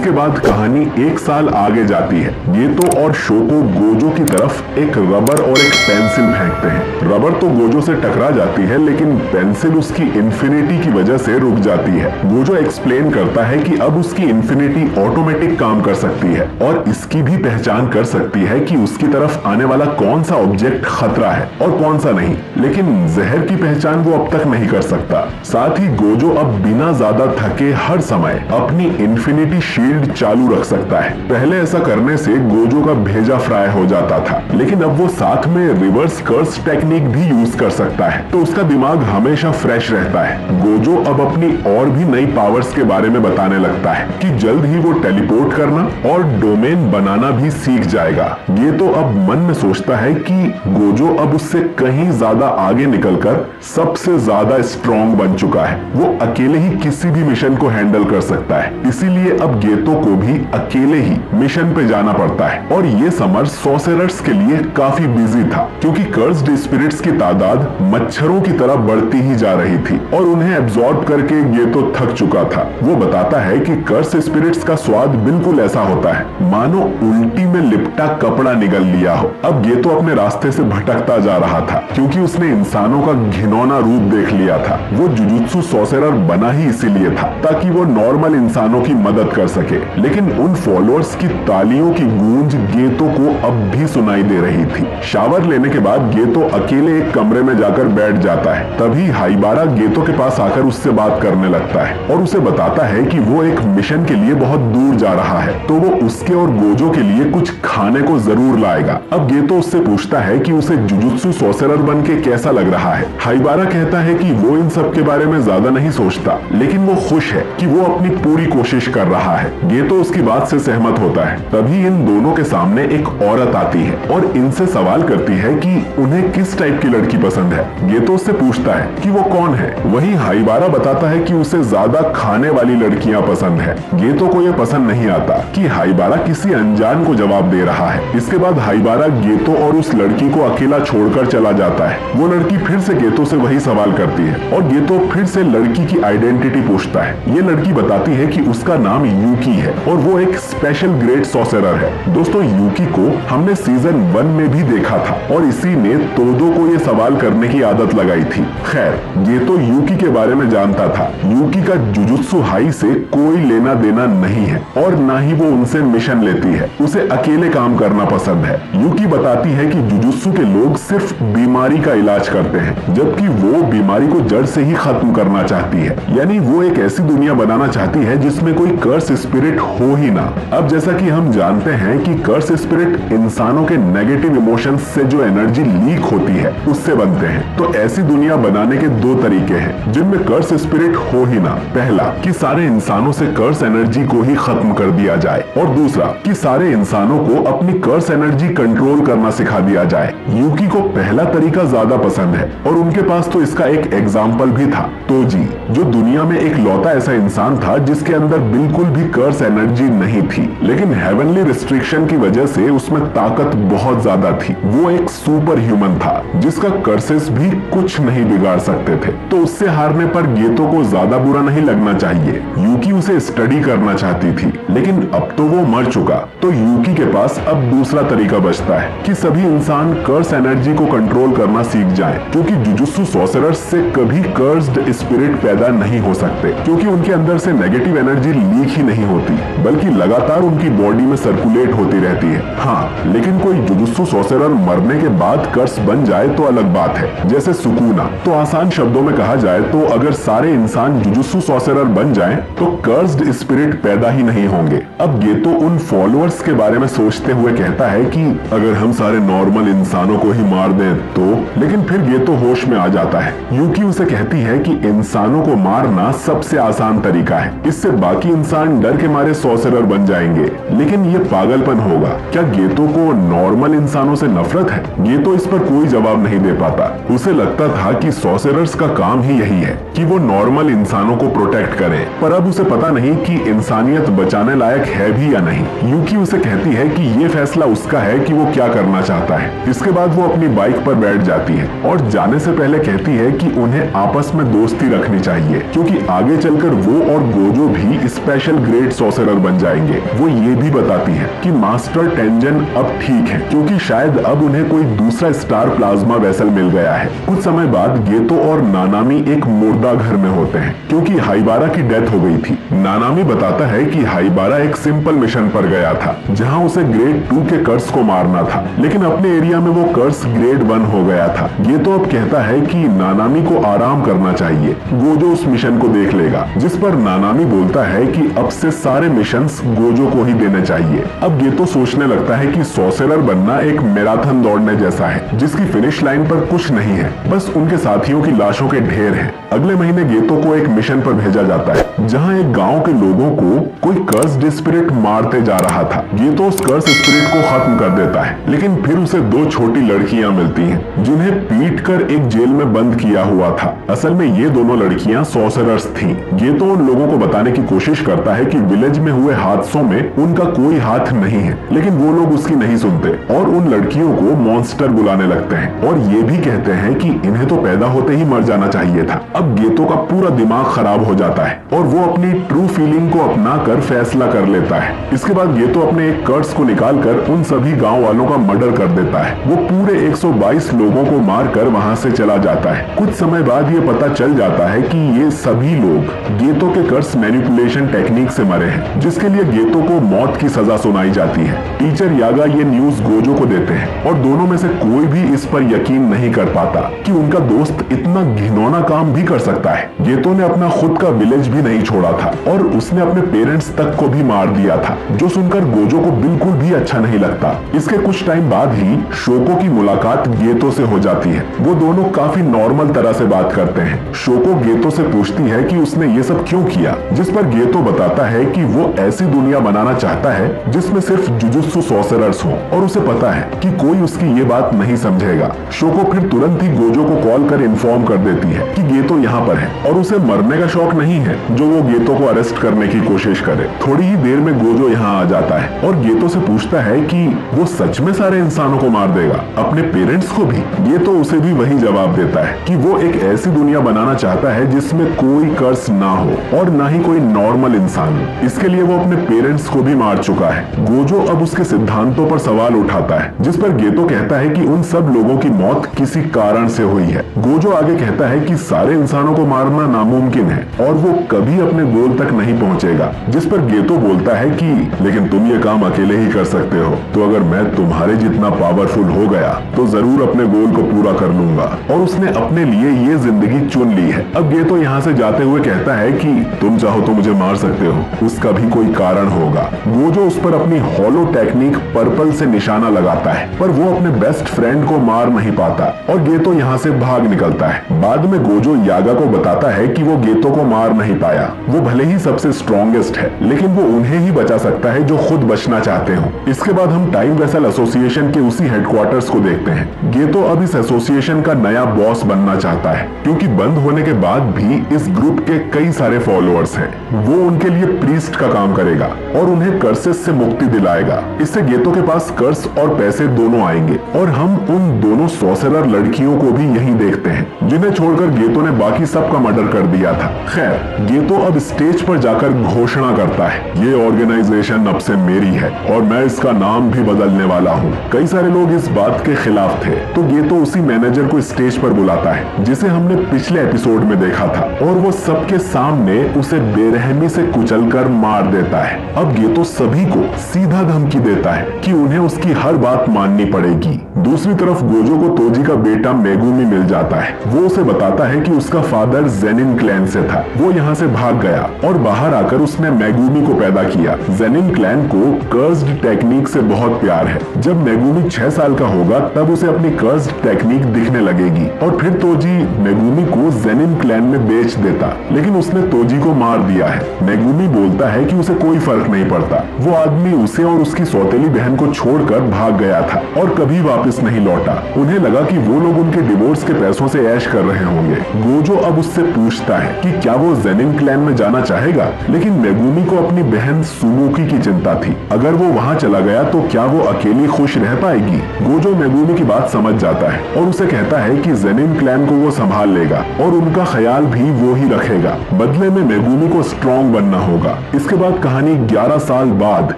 इसके बाद कहानी 1 साल आगे जाती है। गेतो और शोको गोजो की तरफ एक रबर और एक पेंसिल फेंकते हैं। रबर तो गोजो से टकरा जाती है, लेकिन पेंसिल उसकी इन्फिनिटी की वजह से रुक जाती है। गोजो एक्सप्लेन करता है कि अब उसकी इन्फिनिटी ऑटोमेटिक काम कर सकती है और इसकी भी पहचान कर सकती है कि उसकी तरफ आने वाला कौन सा ऑब्जेक्ट खतरा है और कौन सा नहीं, लेकिन जहर की पहचान वो अब तक नहीं कर सकता। साथ ही गोजो अब बिना ज्यादा थके हर समय अपनी इन्फिनिटी शील्ड चालू रख सकता है। पहले ऐसा करने से गोजो का भेजा फ्राई हो जाता था, लेकिन अब वो साथ में रिवर्स कर्स टेक्निक भी यूज कर सकता है, तो उसका दिमाग हमेशा फ्रेश रहता है। गोजो अब अपनी और भी नई पावर्स के बारे में बताने लगता है कि जल्द ही वो टेलीपोर्ट करना और डोमेन बनाना भी सीख जाएगा। ये तो अब मन में सोचता है कि गोजो अब उससे कहीं ज्यादा आगे निकलकर सबसे ज्यादा स्ट्रॉन्ग बन चुका है। वो अकेले ही किसी भी मिशन को हैंडल कर सकता है, इसीलिए अब गेतो को भी अकेले ही मिशन पे जाना पड़ता है। और ये समर सॉर्सरर्स के लिए काफी बिजी था, क्योंकि कर्स्ड स्पिरिट्स की तादाद मच्छरों की तरह बढ़ती ही जा रही थी और उन्हें एब्जॉर्ब करके गेतो थक चुका था। वो बताता है कि कर्स स्पिरिट्स का स्वाद बिल्कुल ऐसा होता है मानो उल्टी में लिपटा कपड़ा निगल लिया हो। अब गेतो अपने रास्ते से भटकता जा रहा था, क्योंकि उसने इंसानों का घिनौना रूप देख लिया था। वो जुजुत्सु सॉर्सरर बना ही इसीलिए था ताकि वो नॉर्मल इंसानों की मदद कर सके, लेकिन उन फॉलोअर्स की तालियों की गूंज गेतो को अब भी सुनाई दे रही थी। शावर लेने के बाद गेतो अकेले एक कमरे में जाकर बैठ जाता है। तभी हाइबारा गेतो के पास आकर उससे बात करने लगता है और उसे बताता है कि वो एक मिशन के लिए बहुत दूर जा रहा है, तो वो उसके और गोजो के लिए कुछ खाने को जरूर लाएगा। अब गेतो उससे पूछता है कि उसे जुजुत्सु सॉर्सरर बन के कैसा लग रहा है। हाइबारा कहता है कि वो इन सब के बारे में ज्यादा नहीं सोचता, लेकिन वो खुश है कि वो अपनी पूरी कोशिश कर रहा है। गेतो उसकी बात से सहमत होता है। तभी इन दोनों के सामने एक औरत आती है और इनसे सवाल करती है कि उन्हें किस टाइप की लड़की पसंद है। गेतो उससे पूछता है कि वो कौन है। वहीं हाइबारा बताता है कि उसे ज्यादा खाने वाली लड़कियां पसंद है। गेतो को यह पसंद नहीं आता कि हाइबारा किसी अनजान को जवाब दे रहा है। इसके बाद हाइबारा गेतो और उस लड़की को अकेला छोड़कर चला जाता है। वो लड़की फिर से गेतो से वही सवाल करती है और गेतो फिर से लड़की की आइडेंटिटी पूछता है। ये लड़की बताती है कि उसका नाम यूकी है और वो एक स्पेशल ग्रेट सॉर्सरर है। दोस्तों, यूकी को हमने सीजन 1 में भी देखा था और इसी ने तोदो को ये सवाल करने की आदत लगाई थी। खैर, ये तो यूकी के बारे में जानता था। यूकी का जुजुत्सु हाई से कोई लेना देना नहीं है और ना ही वो उनसे मिशन लेती है। उसे अकेले काम करना पसंद है। यूकी बताती है कि जुजुत्सु के लोग सिर्फ बीमारी का इलाज करते हैं, जबकि वो बीमारी को जड़ से ही खत्म करना चाहती है। यानी वो एक ऐसी दुनिया बनाना चाहती है जिसमें कोई कर्स स्पिरिट हो ही ना। अब जैसा कि हम जानते हैं कि कर्स स्पिरिट इंसानों के नेगेटिव इमोशंस से जो एनर्जी लीक होती है उससे बनते हैं। तो ऐसी दुनिया बनाने के 2 तरीके हैं जिनमें कर्स स्पिरिट हो ही ना। पहला, कि सारे इंसानों से कर्स एनर्जी को ही खत्म कर दिया जाए, और दूसरा कि सारे इंसानों को अपनी कर्स एनर्जी कंट्रोल करना सिखा दिया जाए। यूकी को पहला तरीका ज्यादा पसंद है और उनके पास तो इसका एक एग्जाम्पल भी था, तोजी, जो दुनिया में एक लौता ऐसा इंसान था जिसके अंदर बिल्कुल भी कर्स एनर्जी नहीं थी, लेकिन हेवनली रिस्ट्रिक्शन की वजह से उसमें ताकत बहुत ज्यादा थी। वो एक सुपर ह्यूमन था जिसका कर्सेस भी कुछ नहीं बिगाड़ सकते थे। तो उससे हारने पर गेतो को ज्यादा बुरा नहीं लगना चाहिए। यूकी उसे स्टडी करना चाहती थी, लेकिन अब तो वो मर चुका। तो यूकी के पास अब दूसरा तरीका बचता है कि सभी इंसान कर्स एनर्जी को कंट्रोल करना सीख जाएं, क्योंकि जुजुत्सु सॉर्सरर्स से कभी कर्स्ड स्पिरिट पैदा नहीं हो सकते, क्योंकि उनके अंदर से नेगेटिव एनर्जी लीक ही नहीं होती, बल्कि लगातार उनकी बॉडी में सर्कुलेट होती रहती है। हाँ, लेकिन कोई जुजुत्सु सॉर्सरर मरने के बाद कर्स बन जाए तो अलग बात है, जैसे सुकूना। तो आसान शब्दों में कहा जाए तो अगर सारे इंसान जुजुत्सु सॉर्सरर बन जाएं तो कर्स्ड स्पिरिट पैदा ही नहीं होंगे। अब गेतो उन फॉलोअर्स के बारे में सोचते हुए कहता है कि अगर हम सारे नॉर्मल इंसानों को ही मार दें तो, लेकिन फिर गेतो होश में आ जाता है। यूकी उसे कहती है कि इंसानों को मारना सबसे आसान तरीका है, इससे बाकी इंसान डर के मारे सॉर्सरर बन जाएंगे। लेकिन ये पागलपन होगा। क्या गेतो को नॉर्मल इंसानों से नफरत है? गेतो इस पर कोई जवाब नहीं दे पाता। उसे लगता था कि सॉर्सरर्स का काम ही यही है कि वो नॉर्मल इंसानों को प्रोटेक्ट करें, पर अब उसे पता नहीं कि इंसानियत बचाने लायक है भी या नहीं। यूकी उसे कहती है कि ये फैसला उसका है कि वो क्या करना चाहता है। इसके बाद वो अपनी बाइक पर बैठ जाती है और जाने से पहले कहती है कि उन्हें आपस में दोस्ती रखनी चाहिए, क्योंकि आगे चलकर वो और गोजो भी स्पेशल ग्रेट ग्रेट सॉर्सरर बन जाएंगे। वो ये भी बताती है कि मास्टर टेंजन अब ठीक है, क्योंकि शायद अब उन्हें कोई दूसरा स्टार प्लाज्मा वेसल मिल गया है। कुछ समय बाद गेतो और नानामी एक मुर्दा घर में होते हैं, क्योंकि हाइबारा की डेथ हो गई थी। नानामी बताता है कि हाइबारा एक सिंपल मिशन पर गया था, जहां उसे ग्रेड 2 के कर्स को मारना था, लेकिन अपने एरिया में वो कर्स ग्रेड 1 हो गया था। गेतो अब कहता है कि नानामी को आराम करना चाहिए, गोजो उस मिशन को देख लेगा, जिस पर नानामी बोलता है कि अब से सारे मिशंस गोजो को ही देने चाहिए। अब गेतो सोचने लगता है कि सॉर्सरर बनना एक मैराथन दौड़ने जैसा है, जिसकी फिनिश लाइन पर कुछ नहीं है, बस उनके साथियों की लाशों के ढेर हैं। अगले महीने गेतो को एक मिशन पर भेजा जाता है, जहां एक गांव के लोगों को कोई कर्स्ड स्पिरिट मारते जा रहा था। गेतो उस कर्स स्पिरिट को खत्म कर देता है, लेकिन फिर उसे 2 छोटी लड़कियां मिलती हैं, जिन्हें पीटकर एक जेल में बंद किया हुआ था। असल में ये दोनों लड़कियां सॉर्सरर्स थीं। गेतो उन लोगों को बताने की कोशिश करता है कि विलेज में हुए हादसों में उनका कोई हाथ नहीं है, लेकिन वो लोग उसकी नहीं सुनते और उन लड़कियों को मॉन्स्टर बुलाने लगते हैं और ये भी कहते हैं कि इन्हें तो पैदा होते ही मर जाना चाहिए था। अब गेतो का पूरा दिमाग खराब हो जाता है और वो अपनी ट्रू फीलिंग को अपनाकर फैसला कर लेता है। इसके बाद गेतो अपने एक कर्स को निकालकर उन सभी गांव वालों का मर्डर कर देता है। वो पूरे 122 लोगों को मारकर वहां से चला जाता है। कुछ समय बाद ये पता चल जाता है कि ये सभी लोग गेतो के कर्स मैनिपुलेशन टेक्निक से मरे हैं, जिसके लिए गेतो को मौत की सजा सुनाई जाती है। टीचर यागा ये न्यूज गोजो को देते हैं और दोनों में से कोई भी इस पर यकीन नहीं कर पाता कि उनका दोस्त इतना घिनौना काम भी कर सकता है। गेतो ने अपना खुद का विलेज भी नहीं छोड़ा था और उसने अपने पेरेंट्स तक को भी मार दिया था, जो सुनकर गोजो को बिल्कुल भी अच्छा नहीं लगता। इसके कुछ टाइम बाद ही शोको की मुलाकात गेतो से हो जाती है। वो दोनों काफी नॉर्मल तरह से बात करते हैं। शोको गेतो से पूछती है कि उसने ये सब क्यों किया, जिस पर गेतो बताता है कि वो ऐसी दुनिया बनाना चाहता है जिसमें सिर्फ जुजुत्सु सॉर्सरर्स हो और उसे पता है कि कोई उसकी ये बात नहीं समझेगा। शोको फिर तुरंत ही गोजो को कॉल कर इन्फॉर्म कर देती है कि गेतो यहाँ पर है और उसे मरने का शौक नहीं है, जो वो गेतो को अरेस्ट करने की कोशिश करे। थोड़ी ही देर में गोजो यहाँ आ जाता है और गेतो से पूछता है कि वो सच में सारे इंसानों को मार देगा, अपने पेरेंट्स को भी। गेतो उसे भी वही जवाब देता है कि वो एक ऐसी दुनिया बनाना चाहता है जिसमें कोई कर्स ना हो और ना ही कोई नॉर्मल इंसान। इसके लिए वो अपने पेरेंट्स को भी मार चुका है। गोजो अब उसके सिद्धांतों पर सवाल उठाता है, जिस पर गेतो कहता है कि उन सब लोगों की मौत किसी कारण से हुई है। गोजो आगे कहता है कि सारे इंसानों को मारना नामुमकिन है और वो कभी अपने गोल तक नहीं पहुंचेगा, जिस पर गेतो बोलता है कि लेकिन तुम ये काम अकेले ही कर सकते हो, तो अगर मैं तुम्हारे जितना पावरफुल हो गया तो जरूर अपने गोल को पूरा कर लूंगा। और उसने अपने लिए ये जिंदगी चुन ली है। अब गेतो यहाँ से जाते हुए कहता है कि तुम चाहो तो मुझे मार सकते हो, उसका भी कोई कारण होगा। गोजो उस पर अपनी हॉलो टेक्निक पर्पल से निशाना लगाता है, पर वो अपने बेस्ट फ्रेंड को मार नहीं पाता और गेतो यहाँ से भाग निकलता है। बाद में गोजो यागा को बताता है कि वो गेतो को मार नहीं पाया। वो भले ही सबसे स्ट्रॉन्गेस्ट है, लेकिन वो उन्हें ही बचा सकता है जो खुद बचना चाहते हो। इसके बाद हम टाइम वेसल एसोसिएशन के उसी हेडक्वार्टर्स को देखते हैं। गेतो अब इस एसोसिएशन का नया बॉस बनना चाहता है, क्योंकि बंद होने के बाद भी इस ग्रुप के कई सारे फॉलोअर्स हैं। वो उनके लिए प्रीस्ट का काम करेगा और उन्हें कर्सेस से मुक्ति दिलाएगा। इससे गेतो के पास कर्स और पैसे दोनों आएंगे और हम उन दोनों सॉर्सरर लड़कियों को भी यहीं देखते हैं, जिन्हें छोड़कर गेतो ने बाकी सबका मर्डर कर दिया था। खैर, गेतो अब स्टेज पर जाकर घोषणा करता है, ये ऑर्गेनाइजेशन अब से मेरी है और मैं इसका नाम भी बदलने वाला हूँ। कई सारे लोग इस बात के खिलाफ थे, तो गेतो उसी मैनेजर को स्टेज पर बुलाता है, जिसे हमने पिछले एपिसोड में देखा था, और वो सबके सामने उसे बेरहमी से कुचलकर मार देता है। अब गेतो सभी को सीधा धमकी देता है कि उन्हें उसकी हर बात माननी पड़ेगी। दूसरी तरफ गोजो को तोजी का बेटा मेगुमी मिल जाता है। वो उसे बताता है कि उसका फादर जेनिन क्लैन से था। वो यहाँ से भाग गया और बाहर आकर उसने मेगुमी को पैदा किया। जेनिन क्लैन को कर्स्ड टेक्निक से बहुत प्यार है। जब मेगुमी 6 साल का होगा तब उसे अपनी कर्स्ड टेक्निक दिखने लगेगी और फिर तोजी मेगुमी को जेनिन क्लैन में बेच देता, लेकिन उसने तोजी को मार दिया है। मेगुमी बोलता है कि उसे कोई फर्क नहीं पड़ता, वो आदमी उसे और उसकी सौतेली बहन को छोड़कर भाग गया था और कभी वापस नहीं लौटा। उन्हें लगा कि वो लोग उनके डिवोर्स के पैसों से ऐश कर रहे होंगे। गोजो अब उससे पूछता है कि क्या वो जेनिन क्लैन क्लैन में जाना चाहेगा, लेकिन मेगुमी को अपनी बहन सुमुकी की चिंता थी। अगर वो वहाँ चला गया तो क्या वो अकेली खुश रह पाएगी? गोजो मेगुमी की बात समझ जाता है और उसे कहता है कि ज़ेनिन क्लैन को वो संभाल लेगा और उनका ख्याल भी वो ही रखेगा। बदले में मेगुमी को स्ट्रॉन्ग बनना होगा। इसके बाद कहानी 11 साल बाद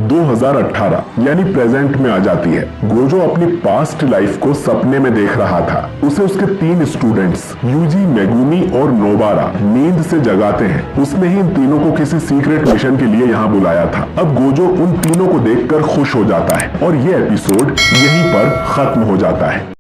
2018 यानी प्रेजेंट में आ जाती है। गोजो अपनी पास्ट लाइफ को सपने में देख रहा था। उसे उसके 3 स्टूडेंट्स यूजी, मेगुमी और नोबारा नींद से जगाते हैं। उसने ही इन तीनों को किसी सीक्रेट मिशन के लिए यहाँ बुलाया था। अब गोजो उन तीनों को देखकर खुश हो जाता है और ये एपिसोड यहीं पर खत्म हो जाता है।